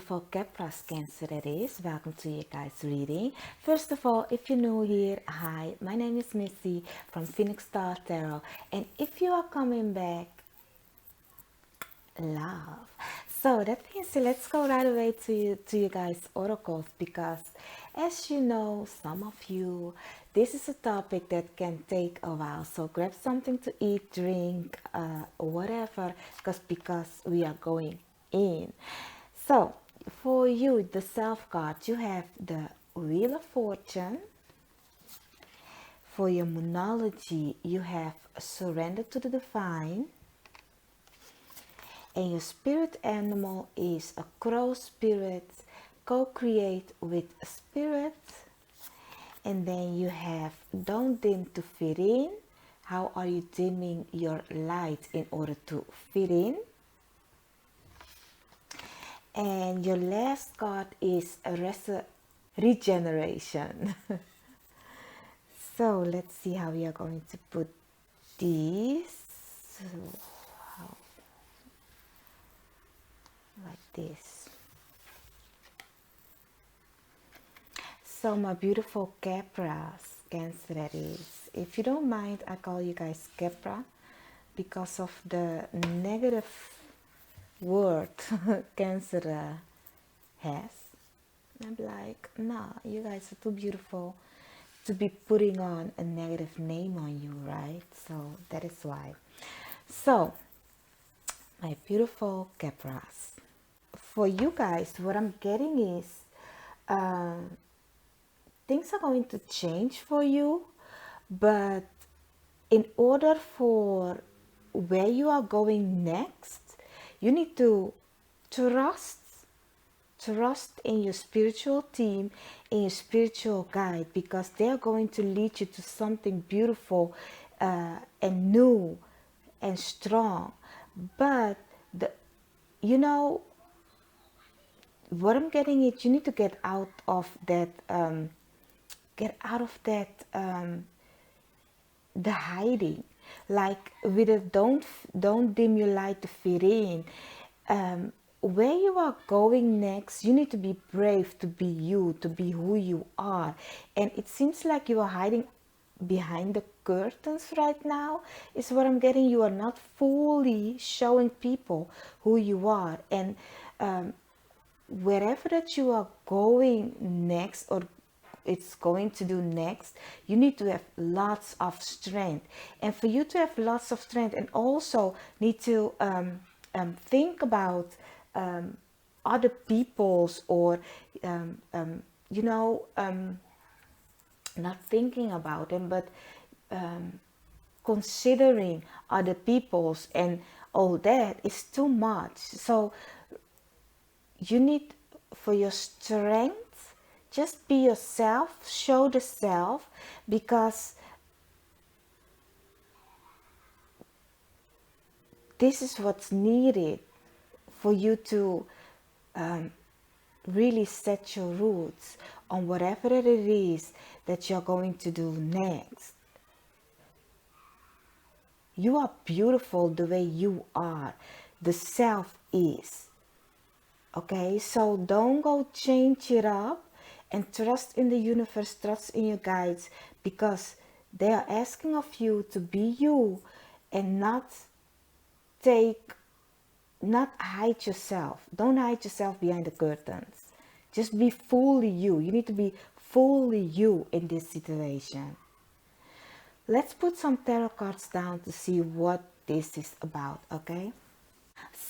beautiful Khepera Cancer that is. Welcome to your guys' reading. First of all, if you're new here, hi, my name is Missy from Phoenix Star Tarot. And if you are coming back, love. So that means let's go right away to you guys' oracles, because as you know, some of you, this is a topic that can take a while. So grab something to eat, drink, whatever, because we are going in. So for you, the self card, you have the Wheel of Fortune. For your Moonology, you have Surrender to the Divine. And your spirit animal is a crow spirit. Co-create with spirit. And then you have don't dim to fit in. How are you dimming your light in order to fit in? And your last card is a regeneration. So let's see how we are going to put these. So, like this. So my beautiful Khepera's Cancer that is. If you don't mind, I call you guys Khepera because of the negative word Cancer has. I'm like, nah, you guys are too beautiful to be putting on a negative name on you, right? So that is why. So my beautiful Kheperas, for you guys, what I'm getting is things are going to change for you, but in order for where you are going next, you need to trust in your spiritual team, in your spiritual guide, because they're going to lead you to something beautiful and new and strong. But what I'm getting is you need to get out of that the hiding, like with a don't dim your light to fit in. Where you are going next, you need to be brave to be you, to be who you are. And it seems like you are hiding behind the curtains right now, is what I'm getting. You are not fully showing people who you are. And wherever that you are going next, or it's going to do next, you need to have lots of strength. And for you to have lots of strength, and also need to think about other people's, or not thinking about them, but considering other people's and all that is too much. So you need, for your strength, just be yourself, show the self, because this is what's needed for you to really set your roots on whatever it is that you're going to do next. You are beautiful the way you are. The self is. Okay, so don't go change it up, and trust in the universe, trust in your guides, because they are asking of you to be you and not hide yourself. Don't hide yourself behind the curtains. Just be fully you. You need to be fully you in this situation. Let's put some tarot cards down to see what this is about, okay?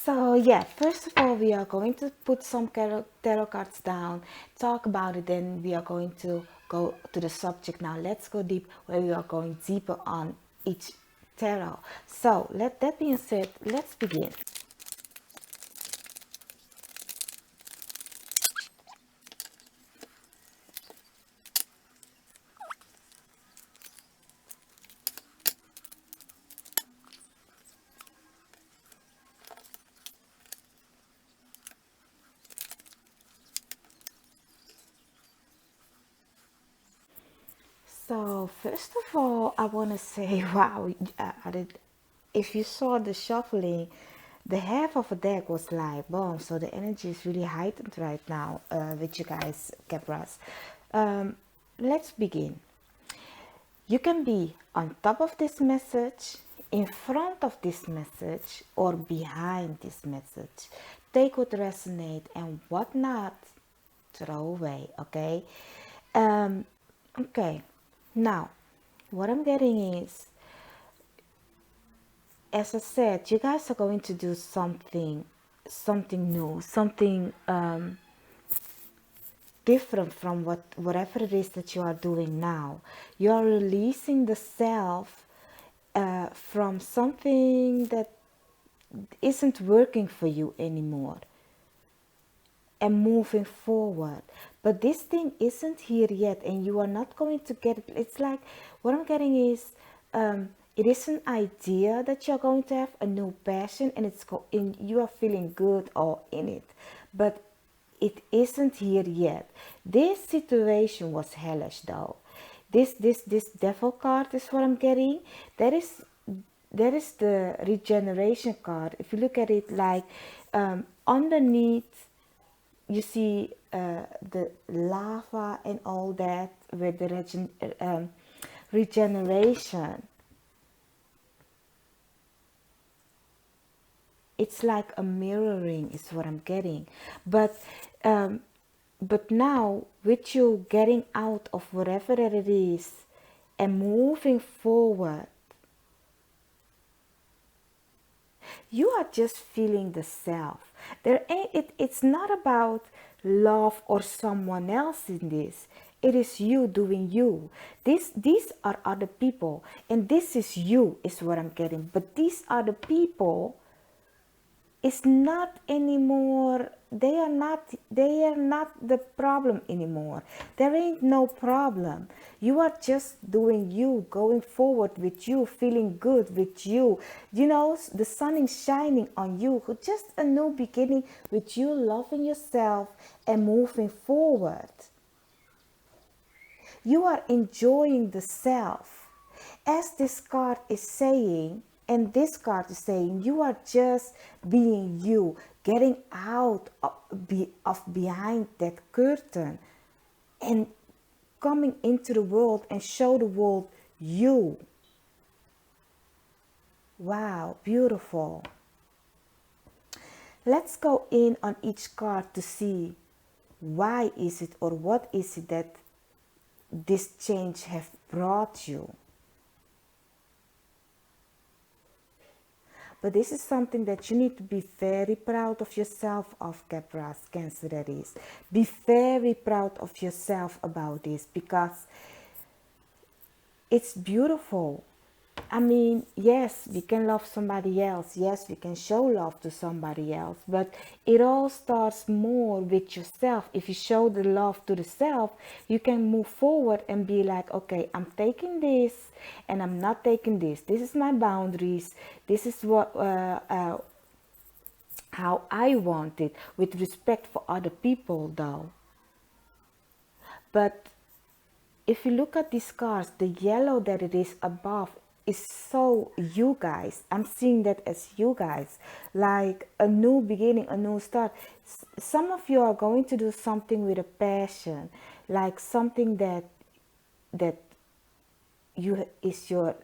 So yeah, first of all, we are going to put some tarot cards down, talk about it, then we are going to go to the subject. Now let's go deep, where we are going deeper on each tarot. So that being said, let's begin. So first of all, I want to say, wow, if you saw the shuffling, the half of a deck was like boom, so the energy is really heightened right now with you guys, Khepras. Let's begin. You can be on top of this message, in front of this message, or behind this message. Take what resonates and what not, throw away, okay? Okay, now what I'm getting is, as I said, you guys are going to do something new, something different from whatever it is that you are doing now. You are releasing the self from something that isn't working for you anymore and moving forward. But this thing isn't here yet, and you are not going to get it. It's like, what I'm getting is, it is an idea that you're going to have a new passion, and you are feeling good all in it, but it isn't here yet. This situation was hellish though. This devil card is what I'm getting. That is the regeneration card. If you look at it, like underneath, you see the lava and all that with the regeneration. It's like a mirroring is what I'm getting. But now with you getting out of whatever it is and moving forward, you are just feeling the self. It's not about love or someone else in this. It is you doing you. These are other people, and this is you, is what I'm getting. But these other people is not anymore. They are not the problem anymore. There ain't no problem. You are just doing you, going forward with you, feeling good with you. You know, the sun is shining on you. Just a new beginning with you, loving yourself and moving forward. You are enjoying the self. As this card is saying, and this card is saying, you are just being you, getting out of behind that curtain and coming into the world and show the world you. Wow, beautiful. Let's go in on each card to see why is it, or what is it that this change have brought you. But this is something that you need to be very proud of yourself of, Khepera, Cancer that is. Be very proud of yourself about this, because it's beautiful. I mean, yes, we can love somebody else. Yes, we can show love to somebody else. But it all starts more with yourself. If you show the love to the self, you can move forward and be like, okay, I'm taking this and I'm not taking this. This is my boundaries. This is what how I want it, with respect for other people though. But if you look at these cards, the yellow that it is above is so you guys. I'm seeing that as you guys, like a new beginning, a new start. Some of you are going to do something with a passion, like something that you is your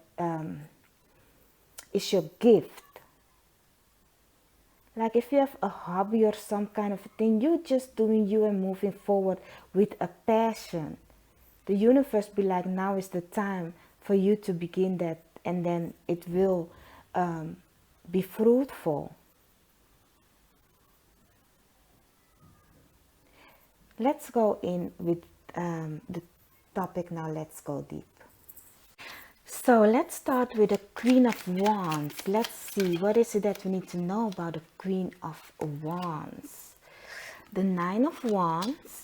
gift. Like if you have a hobby or some kind of thing, you're just doing you and moving forward with a passion. The universe be like, now is the time for you to begin that, and then it will be fruitful. Let's go in with the topic now. Let's go deep. So let's start with the Queen of Wands. Let's see, what is it that we need to know about the Queen of Wands? The Nine of Wands.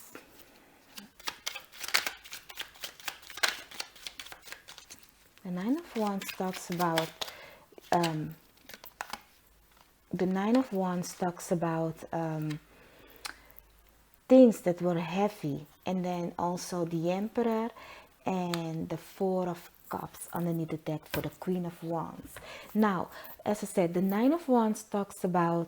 The Nine of Wands talks about things that were heavy, and then also the Emperor and the Four of Cups underneath the deck for the Queen of Wands. Now, as I said, the Nine of Wands talks about,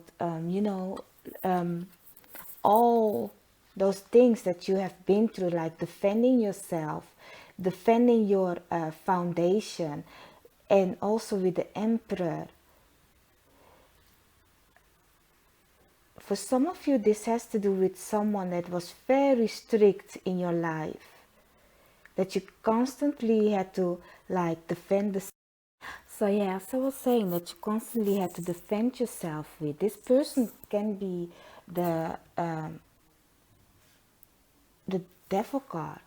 all those things that you have been through, like defending yourself, defending your foundation, and also with the Emperor. For some of you, this has to do with someone that was very strict in your life, that you constantly had to like defend the. So yeah, as I was saying, that you constantly had to defend yourself with. This person can be the devil card,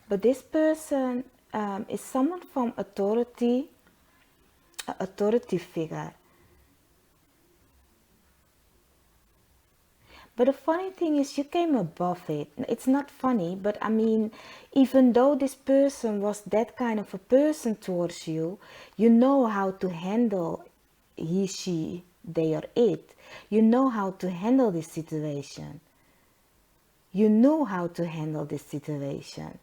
but this person is someone from authority, an authority figure. But the funny thing is, you came above it. It's not funny, but I mean, even though this person was that kind of a person towards you, you know how to handle he, she, they, or it. You know how to handle this situation. You know how to handle this situation.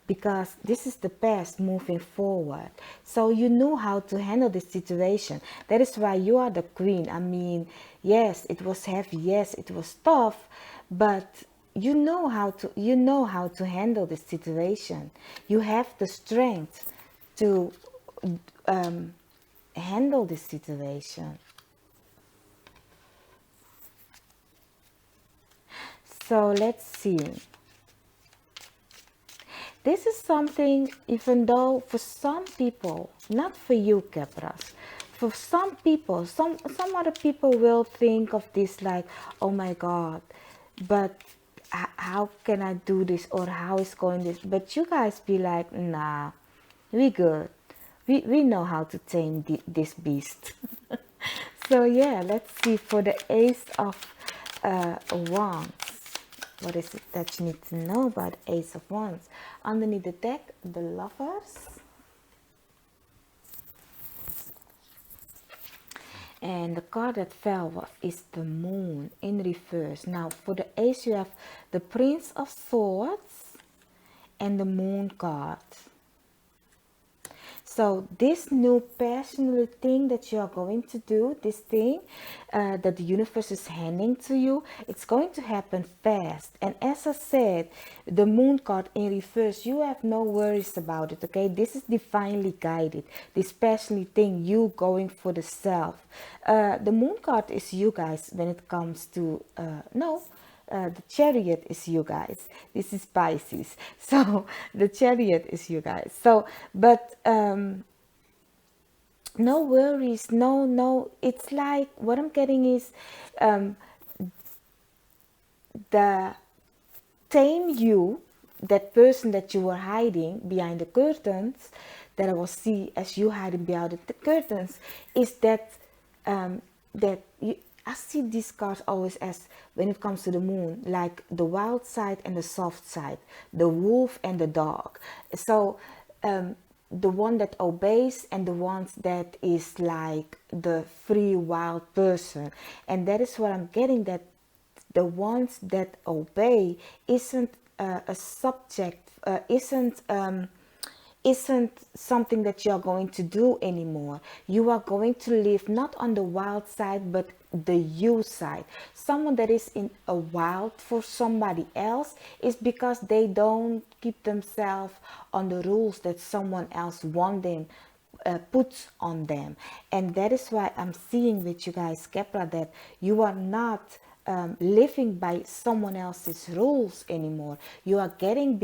Because this is the past moving forward. So you know how to handle this situation. That is why you are the queen. I mean, yes, it was heavy, yes, it was tough, but you know how to handle this situation. You have the strength to handle this situation. So let's see. This is something, even though for some people, not for you, Khepras, for some people, some other people will think of this like, oh my God, but how can I do this, or how is going this? But you guys be like, nah, we good. We know how to tame this beast. So yeah, let's see for the Ace of Wands. What is it that you need to know about Ace of Wands? Underneath the deck, the Lovers. And the card that fell is the Moon in reverse. Now, for the Ace, you have the Prince of Swords and the Moon card. So this new passionate thing that you are going to do, this thing that the universe is handing to you, it's going to happen fast. And as I said, the Moon card in reverse, you have no worries about it, okay? This is divinely guided. This passionate thing, you going for the self. The Moon card is you guys when it comes to, the Chariot is you guys. This is Pisces. So the Chariot is you guys. So, but no worries. No. It's like what I'm getting is the tame you, that person that you were hiding behind the curtains, that I will see as you hiding behind the curtains, is that that you. I see these cards always as, when it comes to the Moon, like the wild side and the soft side, the wolf and the dog. So the one that obeys and the one that is like the free wild person. And that is what I'm getting, that the ones that obey isn't a subject, isn't something that you're going to do anymore. You are going to live not on the wild side, but the you side. Someone that is in a wild for somebody else is because they don't keep themselves on the rules that someone else wants them, puts on them. And that is why I'm seeing with you guys, Khepera, that you are not living by someone else's rules anymore. You are getting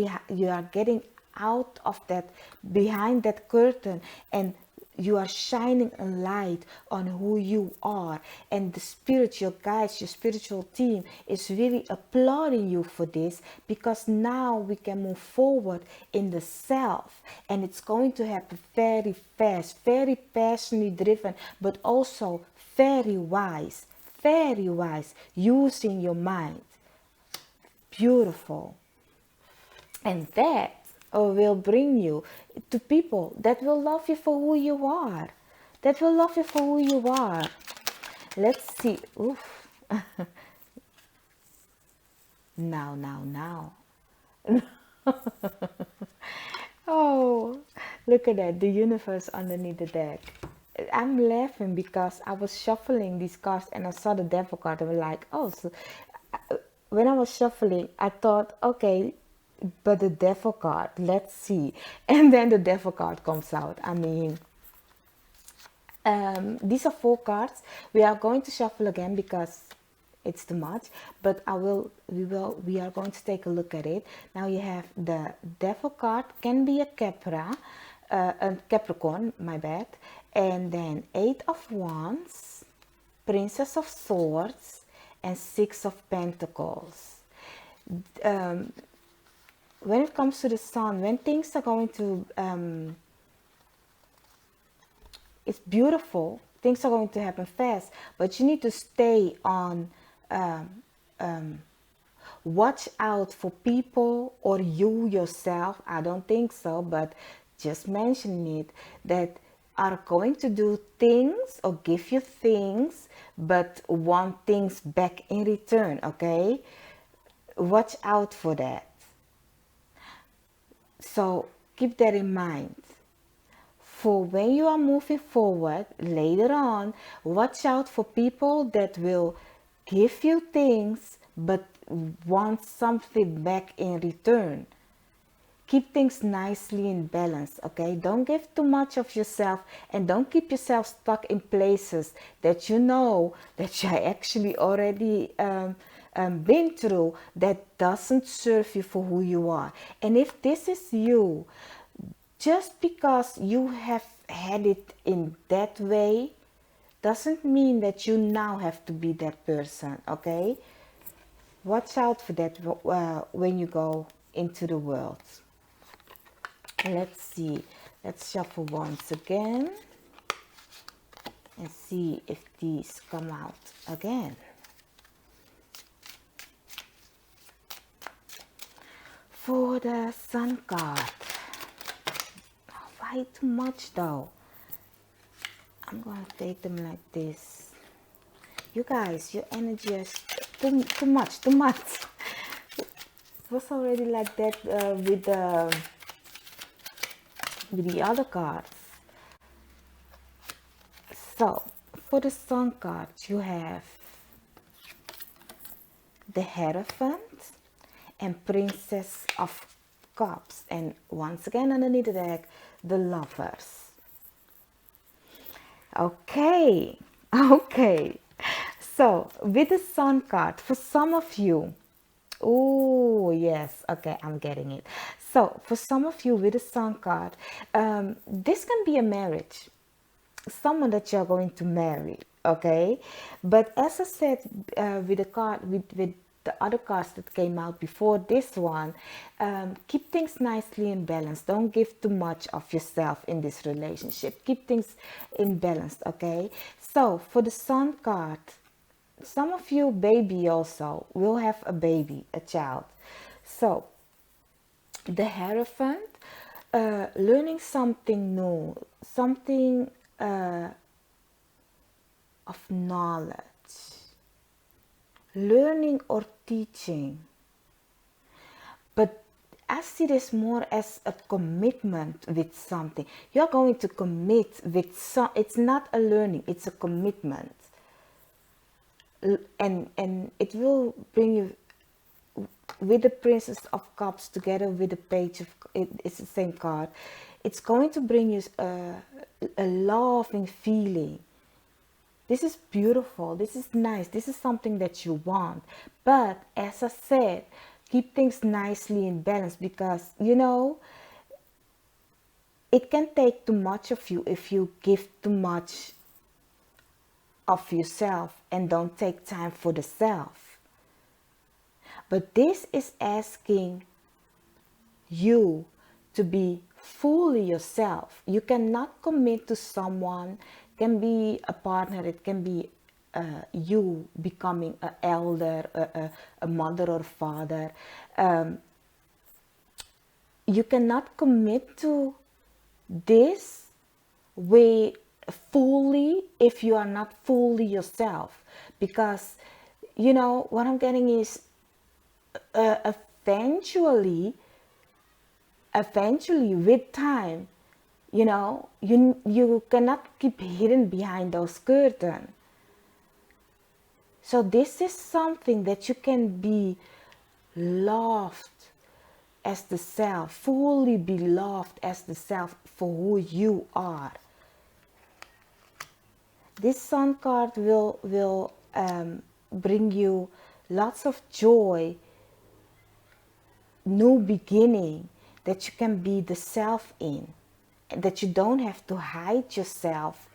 out of that, behind that curtain, and you are shining a light on who you are. And the spiritual guides, your spiritual team is really applauding you for this, because now we can move forward in the self, and it's going to happen very fast, very passionately driven, but also very wise, using your mind. Beautiful. And that will bring you to people that will love you for who you are. That will love you for who you are. Let's see. Oof. Now. Oh, look at that, the universe underneath the deck. I'm laughing because I was shuffling these cards and I saw the devil card. I was like, oh, so when I was shuffling, I thought, okay, but the devil card, let's see. And then the devil card comes out. I mean, these are four cards. We are going to shuffle again because it's too much, but we are going to take a look at it. Now you have the devil card, can be a Khepera, a Capricorn, my bad, and then 8 of Wands, Princess of Swords, and 6 of Pentacles. um, when it comes to the sun, when things are going to it's beautiful, things are going to happen fast, but you need to stay on, um, watch out for people or you yourself. I don't think so, but just mentioning it, that are going to do things or give you things but want things back in return. Okay, watch out for that. So keep that in mind. For when you are moving forward later on, watch out for people that will give you things but want something back in return. Keep things nicely in balance, okay? Don't give too much of yourself, and don't keep yourself stuck in places that you know that you actually already been through, that doesn't serve you for who you are. And if this is you, just because you have had it in that way doesn't mean that you now have to be that person, okay? Watch out for that when you go into the world. Let's see. Let's shuffle once again and see if these come out again. For the Sun card. Why too much though? I'm gonna take them like this. You guys, your energy is too much. It was already like that with the other cards. So for the Sun card, you have the Hierophant and Princess of Cups, and once again underneath the deck, the Lovers. Okay, okay. So with the Sun card, for some of you, oh yes, okay, I'm getting it. So for some of you with the Sun card, this can be a marriage, someone that you're going to marry, okay? But as I said, with the card, with the other cards that came out before this one, keep things nicely in balance. Don't give too much of yourself in this relationship. Keep things in balance, okay? So for the Sun card, some of you baby also will have a baby, a child. So the Hierophant, learning something new, something of knowledge, learning or teaching. But I see this more as a commitment with something. You're going to commit with some, it's not a learning, it's a commitment. And it will bring you with the Princess of Cups together with the Page of, it's the same card. It's going to bring you a loving feeling. This is beautiful. This is nice. This is something that you want. But as I said, keep things nicely in balance, because, you know, it can take too much of you if you give too much of yourself and don't take time for the self. But this is asking you to be fully yourself. You cannot commit to someone. It can be a partner, it can be you becoming an elder, a mother or father. You cannot commit to this way fully if you are not fully yourself, because, you know, what I'm getting is eventually eventually with time, you cannot keep hidden behind those curtains. So this is something that you can be loved as the self, fully be loved as the self for who you are. This sun card will bring you lots of joy, new beginning, that you can be the self in, that you don't have to hide yourself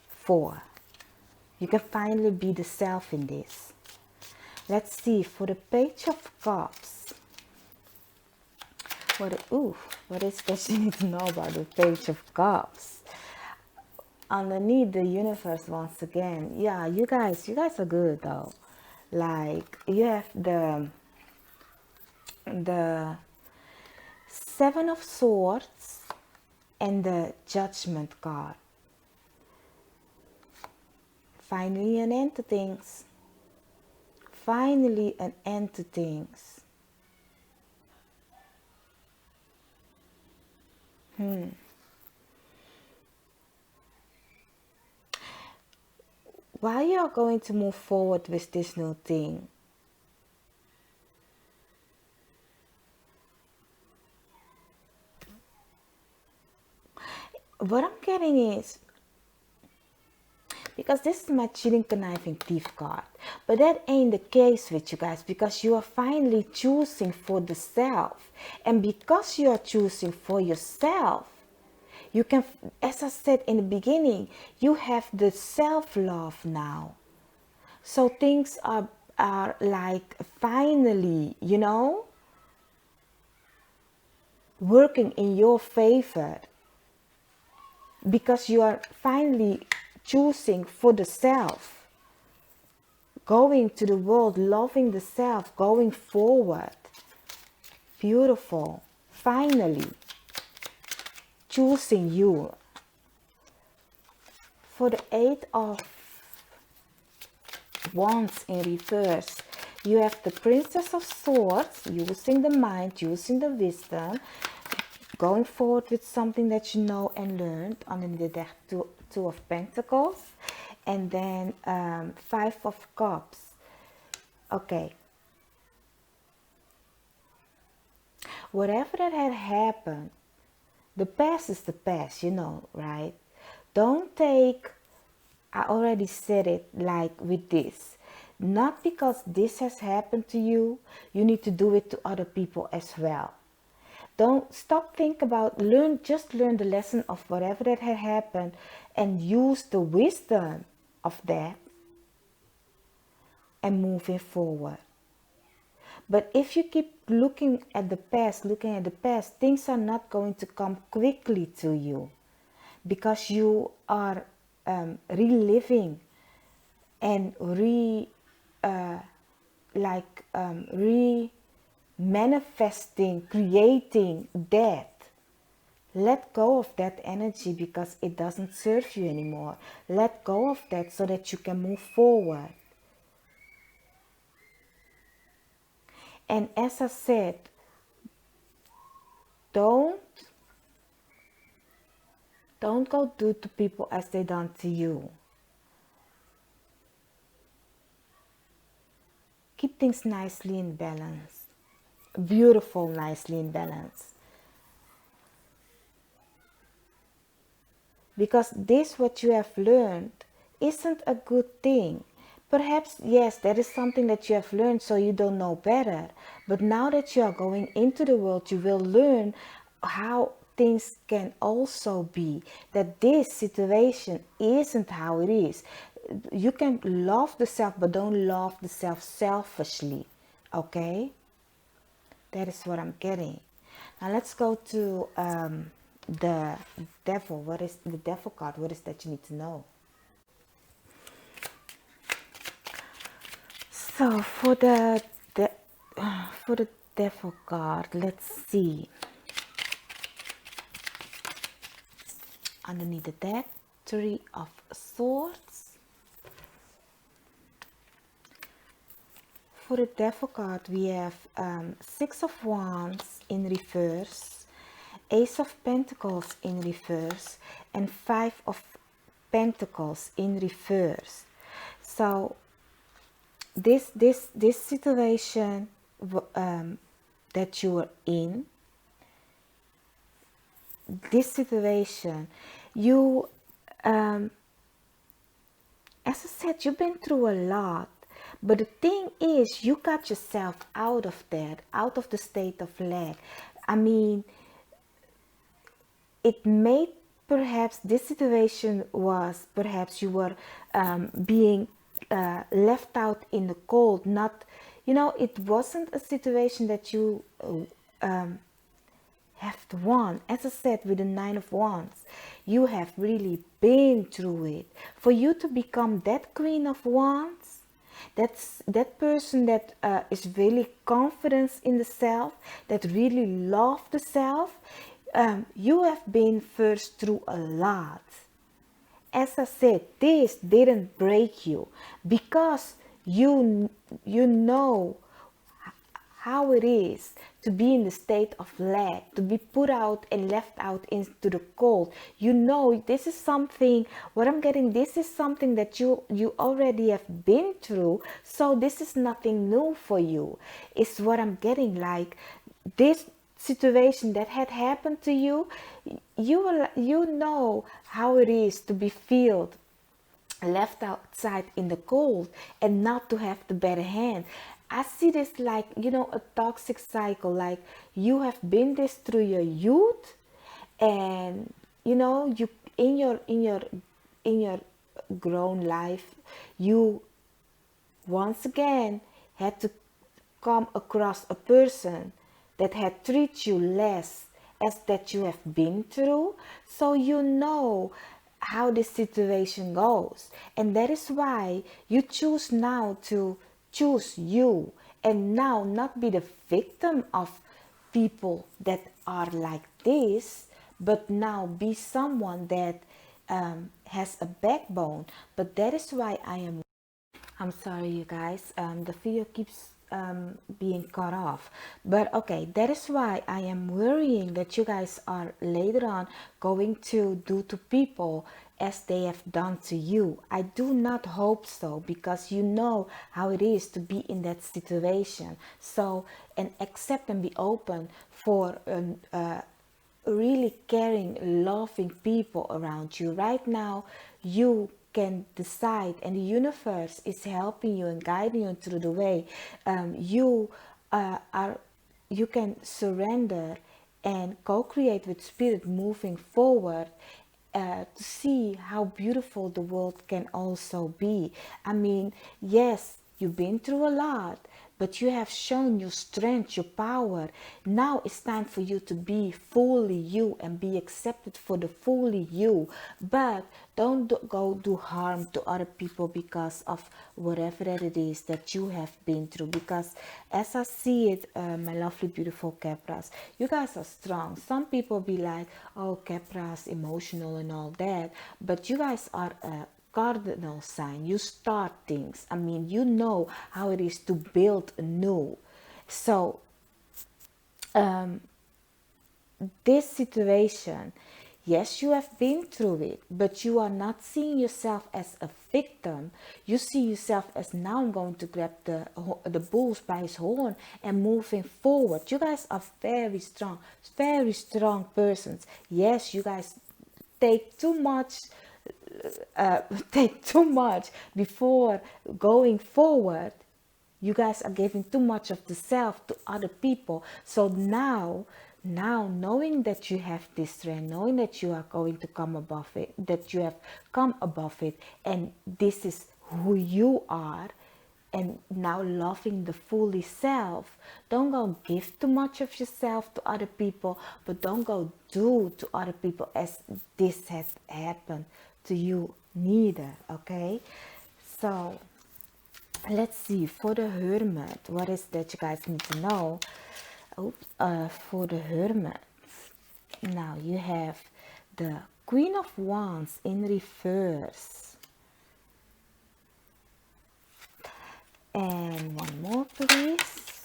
for. You can finally be the self in this. Let's see, for the Page of Cups. What is that you need to know about the Page of Cups? Underneath the universe, once again, yeah, you guys are good though. Like, you have the Seven of Swords and the Judgment card. Finally an end to things. Finally an end to things. While you are going to move forward with this new thing, what I'm getting is, because this is my cheating, conniving thief card, but that ain't the case with you guys, because you are finally choosing for the self. And because you are choosing for yourself, you can, as I said in the beginning, you have the self-love now. So things are like finally, working in your favor, because you are finally choosing for the self, going to the world, loving the self, going forward. Beautiful. Finally choosing you. For the Eight of Wands in reverse, you have the Princess of Swords, using the mind, using the wisdom, going forward with something that you know and learned. Underneath the Two of Pentacles, and then Five of Cups. Okay, whatever that had happened, the past is the past, right? Don't take, I already said it, like with this, not because this has happened to you, you need to do it to other people as well. Don't stop, think about, just learn the lesson of whatever that had happened and use the wisdom of that and moving forward. But if you keep looking at the past, things are not going to come quickly to you, because you are reliving and manifesting, creating death. Let go of that energy, because it doesn't serve you anymore. Let go of that so that you can move forward. And as I said, don't go do to people as they done to you. Keep things nicely in balance. Beautiful, nicely in balance. Because this, what you have learned, isn't a good thing. Perhaps, yes, that is something that you have learned, so you don't know better. But now that you are going into the world, you will learn how things can also be. That this situation isn't how it is. You can love the self, but don't love the self selfishly. Okay? That is what I'm getting. Now let's go to the Devil. What is the Devil card? What is that you need to know? So for the Devil card, let's see. Underneath the deck, Three of Swords, For the Devil card, we have Six of Wands in reverse, Ace of Pentacles in reverse, and Five of Pentacles in reverse. So this situation that you are in, this situation, you as I said, you've been through a lot. But the thing is, you got yourself out of that, out of the state of lack. I mean, it made, perhaps this situation was, perhaps you were being left out in the cold. Not, it wasn't a situation that you have won. As I said, with the Nine of Wands, you have really been through it. For you to become that Queen of Wands, that's that person that is really confident in the self, that really love the self. You have been first through a lot. As I said, this didn't break you because you know how it is to be in the state of lack, to be put out and left out into the cold. This is something, what I'm getting, this is something that you already have been through. So this is nothing new for you. It's what I'm getting, like this situation that had happened to you, you know how it is to be filled, left outside in the cold, and not to have the better hand. I see this like, a toxic cycle. Like you have been this through your youth, and you in your grown life, you once again had to come across a person that had treated you less as that you have been through. So you know how this situation goes, and that is why you choose now to choose you, and now not be the victim of people that are like this, but now be someone that has a backbone. But that is why I'm sorry, you guys, the video keeps being cut off. But okay, that is why I am worrying that you guys are later on going to do to people as they have done to you. I do not hope so, because you know how it is to be in that situation. So, and accept and be open for really caring, loving people around you. Right now, you can decide, and the universe is helping you and guiding you through the way. You can surrender and co-create with spirit moving forward, to see how beautiful the world can also be. I mean, yes, you've been through a lot, but you have shown your strength, your power. Now it's time for you to be fully you and be accepted for the fully you. But don't go do harm to other people because of whatever that it is that you have been through. Because as I see it, my lovely, beautiful Khepras, you guys are strong. Some people be like, oh, Khepras emotional and all that. But you guys are cardinal sign. You start things. I mean, you know how it is to build anew. So this situation, yes, you have been through it, but you are not seeing yourself as a victim. You see yourself as, now I'm going to grab the bulls by his horn and moving forward. You guys are very strong persons. Yes, you guys take too much before going forward. You guys are giving too much of the self to other people. So now knowing that you have this strength, knowing that you are going to come above it, that you have come above it, and this is who you are, and now loving the fully self, don't go give too much of yourself to other people, but don't go do to other people as this has happened to you neither. Okay, so let's see, for the Hermit, what is that you guys need to know? For the Hermit, now you have the Queen of Wands in reverse, And one more, please.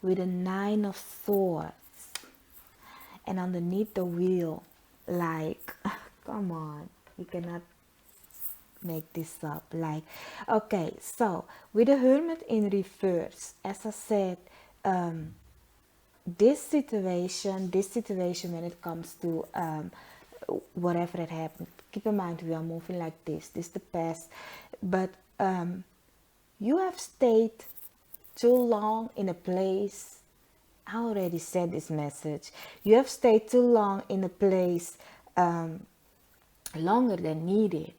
With a 9 of swords. And underneath the wheel, like, come on, you cannot make this up. Like, okay, so with the Hermit in reverse, as I said, this situation when it comes to whatever that happened, keep in mind we are moving like this is the past, but you have stayed too long in a place. I already said this message. You have stayed too long in a place, longer than needed.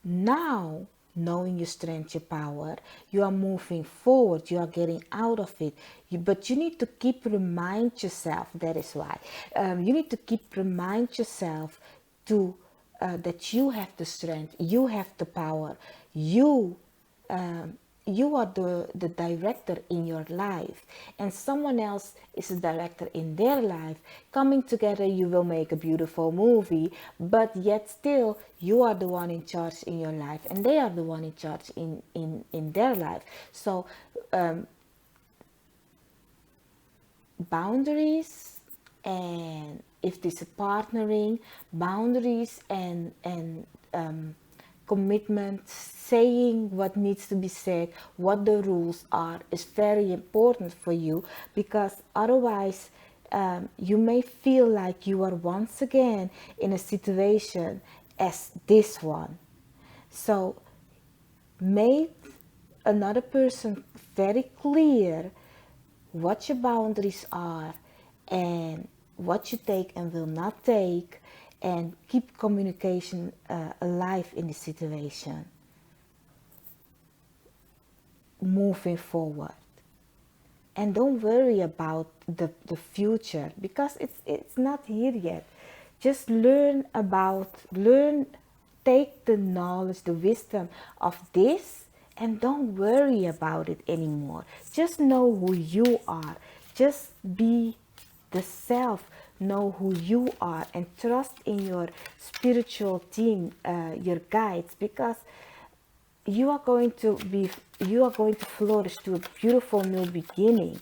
Now, knowing your strength, your power, you are moving forward, you are getting out of it. But you need to keep remind yourself, that is why. You need to keep remind yourself to that you have the strength, you have the power, you are the director in your life, and someone else is a director in their life. Coming together, you will make a beautiful movie, but yet still you are the one in charge in your life, and they are the one in charge in their life. So boundaries, and if this is partnering, boundaries and commitment, saying what needs to be said, what the rules are, is very important for you, because otherwise you may feel like you are once again in a situation as this one. So make another person very clear what your boundaries are and what you take and will not take, and keep communication alive in the situation moving forward. And don't worry about the future, because it's not here yet. Just take the knowledge, the wisdom of this, and don't worry about it anymore. Just know who you are. Just be the self. Know who you are, and trust in your spiritual team, your guides, because you are going to flourish to a beautiful new beginning.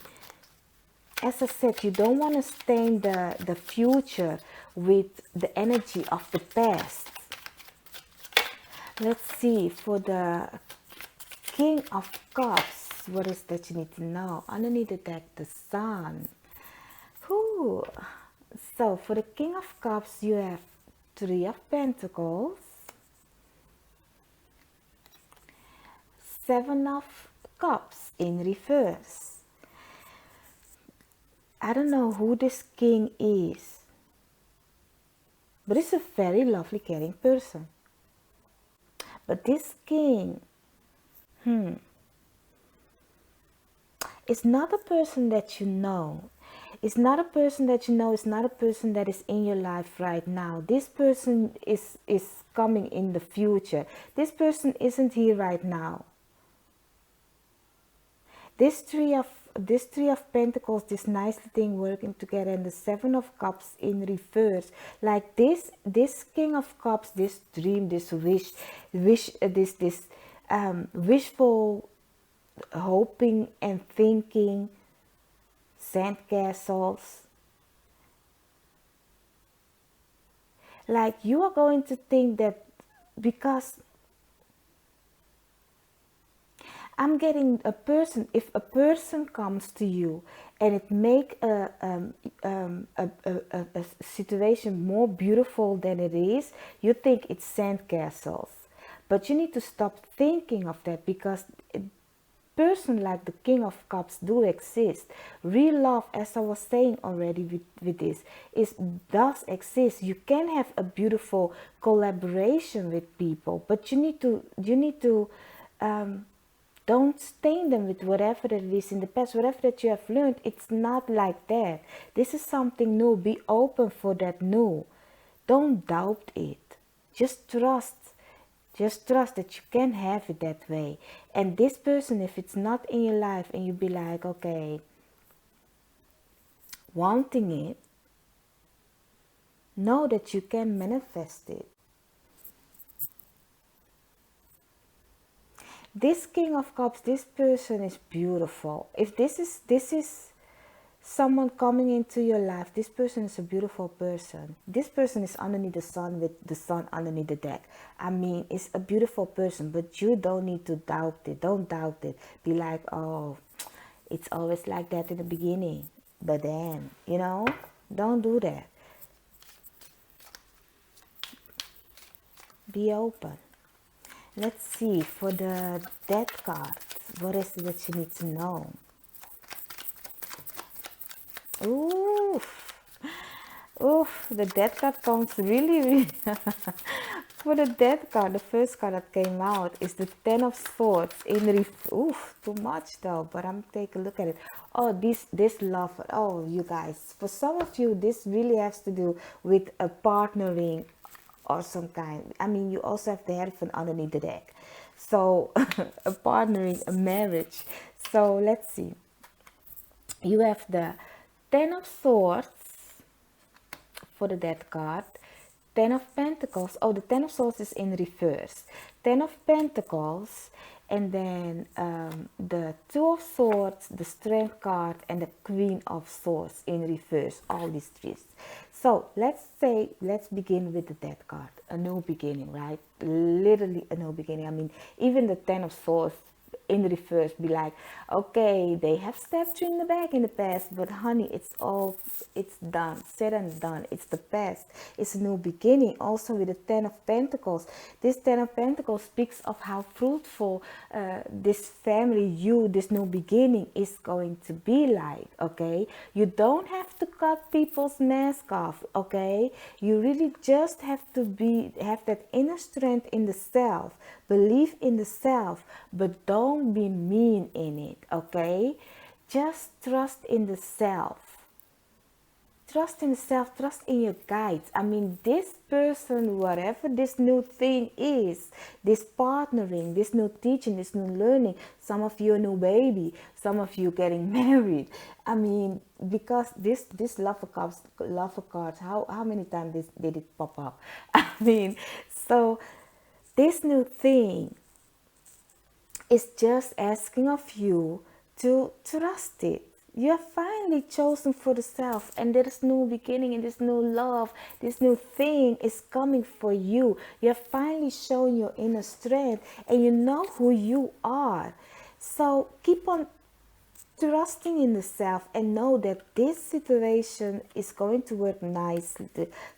As I said, you don't want to stain the future with the energy of the past. Let's see, for the King of Cups, what is that you need to know? Underneath the deck, the Sun. Whew. So for the King of Cups, you have 3 of Pentacles, 7 of Cups in reverse. I don't know who this king is, but it's a very lovely, caring person. But this king, it's not a person that you know. It's not a person that you know. It's not a person that is in your life right now. This person is coming in the future. This person isn't here right now. This three of Pentacles, this nice thing working together, and the 7 of Cups in reverse, like this King of Cups, this dream, this this wishful hoping and thinking, sandcastles. Like, you are going to think that, because I'm getting a person, if a person comes to you and it make a situation more beautiful than it is, you think it's sandcastles. But you need to stop thinking of that, because person like the King of Cups do exist. Real love, as I was saying already with this, does exist. You can have a beautiful collaboration with people, but you need to don't stain them with whatever it is in the past, whatever that you have learned. It's not like that. This is something new. Be open for that new. Don't doubt it. Just trust that you can have it that way. And this person, if it's not in your life and you be like, okay, wanting it, know that you can manifest it. This King of Cups, this person is beautiful. If this is someone coming into your life, this person is a beautiful person. This person is underneath the sun, with the sun underneath the deck. I mean, it's a beautiful person, but you don't need to doubt it. Don't doubt it. Be like, oh, it's always like that in the beginning, but then, don't do that. Be open. Let's see, for the death card, what is it that you need to know? Oof. Oof, the death card comes really for the death card, the first card that came out is the Ten of Swords in oof, too much though, but I'm taking a look at it. Oh, this love. Oh, you guys, for some of you, this really has to do with a partnering or some kind. I mean, you also have the Hierophant underneath the deck. So, a partnering, a marriage. So, let's see. You have the Ten of Swords for the death card. Ten of Pentacles. Oh, the Ten of Swords is in reverse. Ten of Pentacles. And then the Two of Swords, the Strength card, and the Queen of Swords in reverse. All these three. So let's begin with the death card. A new beginning, right? Literally a new beginning. I mean, even the Ten of Swords in reverse be like, okay, they have stabbed you in the back in the past, but honey, it's done, said and done. It's the past. It's a new beginning. Also with the Ten of Pentacles, this Ten of Pentacles speaks of how fruitful this family, this new beginning is going to be like. Okay, you don't have to cut people's mask off. Okay, you really just have to have that inner strength in the self, believe in the self, but don't be mean in it. Okay, just trust in the self. Trust in self, trust in your guides. I mean, this person, whatever this new thing is, this partnering, this new teaching, this new learning, some of you a new baby, some of you getting married. I mean, because this love of cards, how many times did it pop up? I mean, so this new thing is just asking of you to trust it. You have finally chosen for the self, and there is new beginning, and this new love, this new thing is coming for you. You have finally shown your inner strength, and you know who you are. So keep on trusting in the self and know that this situation is going to work nicely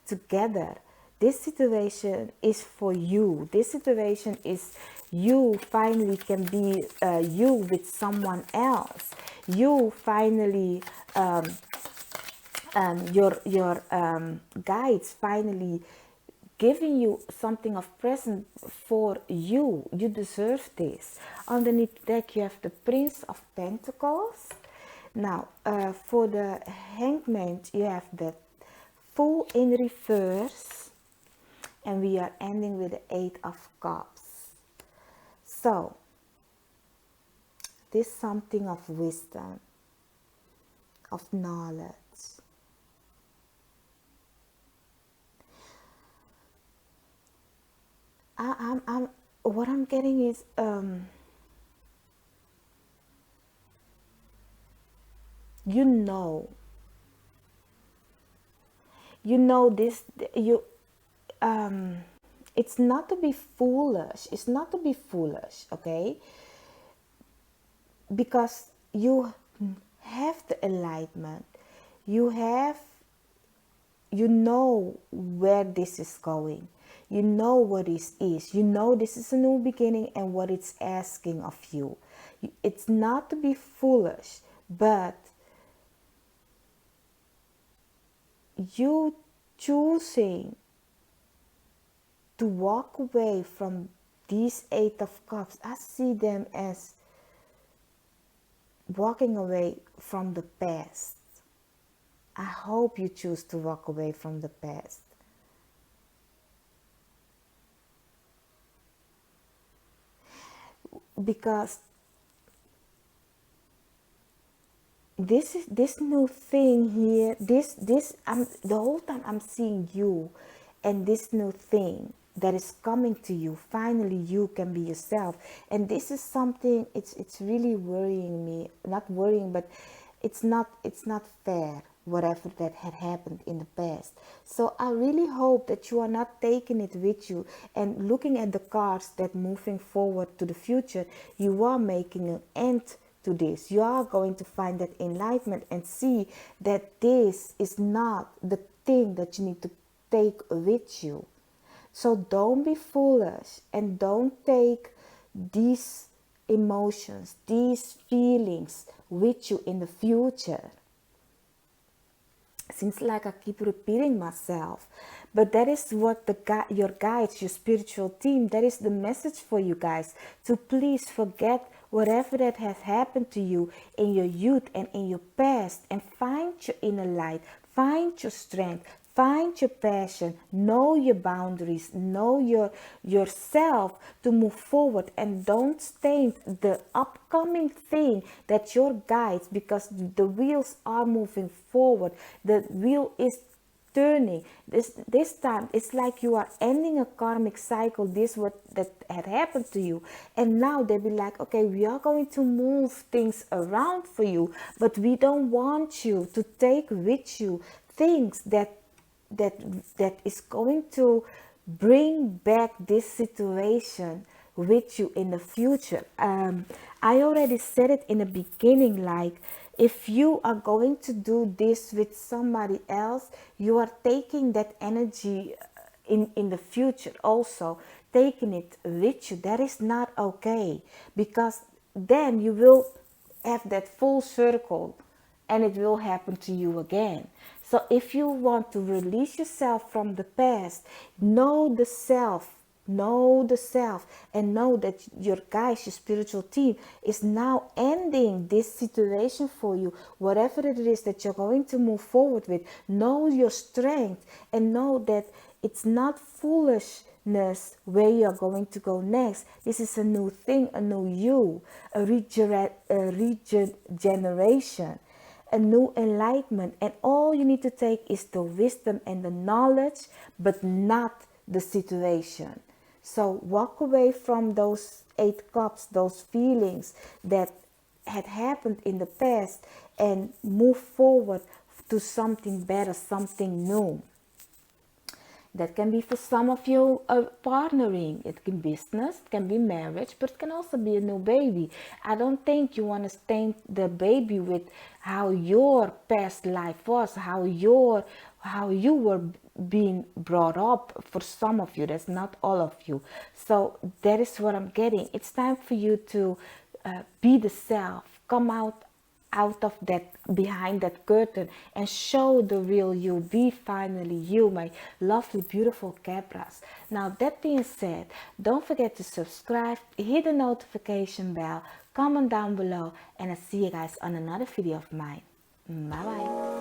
together. This situation is for you. This situation is you finally can be you with someone else. You finally, your guides finally giving you something of present for you. You deserve this. Underneath the deck, you have the Prince of Pentacles. Now, for the Hangman, you have the Fool in reverse. And we are ending with the Eight of Cups. So, this is something of wisdom, of knowledge. What I'm getting is you know this, it's not to be foolish. It's not to be foolish, okay? Because you have the enlightenment. You know where this is going. You know what this is. You know this is a new beginning and what it's asking of you. It's not to be foolish, but you choosing to walk away from these Eight of Cups. I see them as walking away from the past. I hope you choose to walk away from the past. Because this new thing here, the whole time I'm seeing you and this new thing. that is coming to you. Finally, you can be yourself. And this is something, it's really worrying me. Not worrying, but it's not fair, whatever that had happened in the past. So I really hope that you are not taking it with you and looking at the cards that moving forward to the future, you are making an end to this. You are going to find that enlightenment and see that this is not the thing that you need to take with you. So don't be foolish and don't take these emotions, these feelings with you in the future. Seems like I keep repeating myself, but that is what your guides, your spiritual team, that is the message for you guys, to please forget whatever that has happened to you in your youth and in your past, and find your inner light, find your strength, find your passion, know your boundaries, know yourself to move forward, and don't stain the upcoming thing that your guides, because the wheels are moving forward, the wheel is turning. This time it's like you are ending a karmic cycle, this what that had happened to you, and now they be like, okay, we are going to move things around for you, but we don't want you to take with you things that is going to bring back this situation with you in the future. I already said it in the beginning, like, if you are going to do this with somebody else, you are taking that energy in the future, also taking it with you. That is not okay, because then you will have that full circle and it will happen to you again. So if you want to release yourself from the past, know the self, and know that your guys, your spiritual team, is now ending this situation for you. Whatever it is that you're going to move forward with, know your strength and know that it's not foolishness where you're going to go next. This is a new thing, a new you, a regeneration, a new enlightenment, and all you need to take is the wisdom and the knowledge, but not the situation. So walk away from those 8 cups, those feelings that had happened in the past, and move forward to something better, something new. That can be for some of you partnering. It can be business, it can be marriage, but it can also be a new baby. I don't think you want to stain the baby with how your past life was, how you were being brought up. For some of you, that's not all of you. So that is what I'm getting. It's time for you to be the self, come out of that, behind that curtain, and show the real you. Be finally you, my lovely, beautiful Khepras. Now, that being said, don't forget to subscribe, hit the notification bell, comment down below, and I'll see you guys on another video of mine. Bye bye.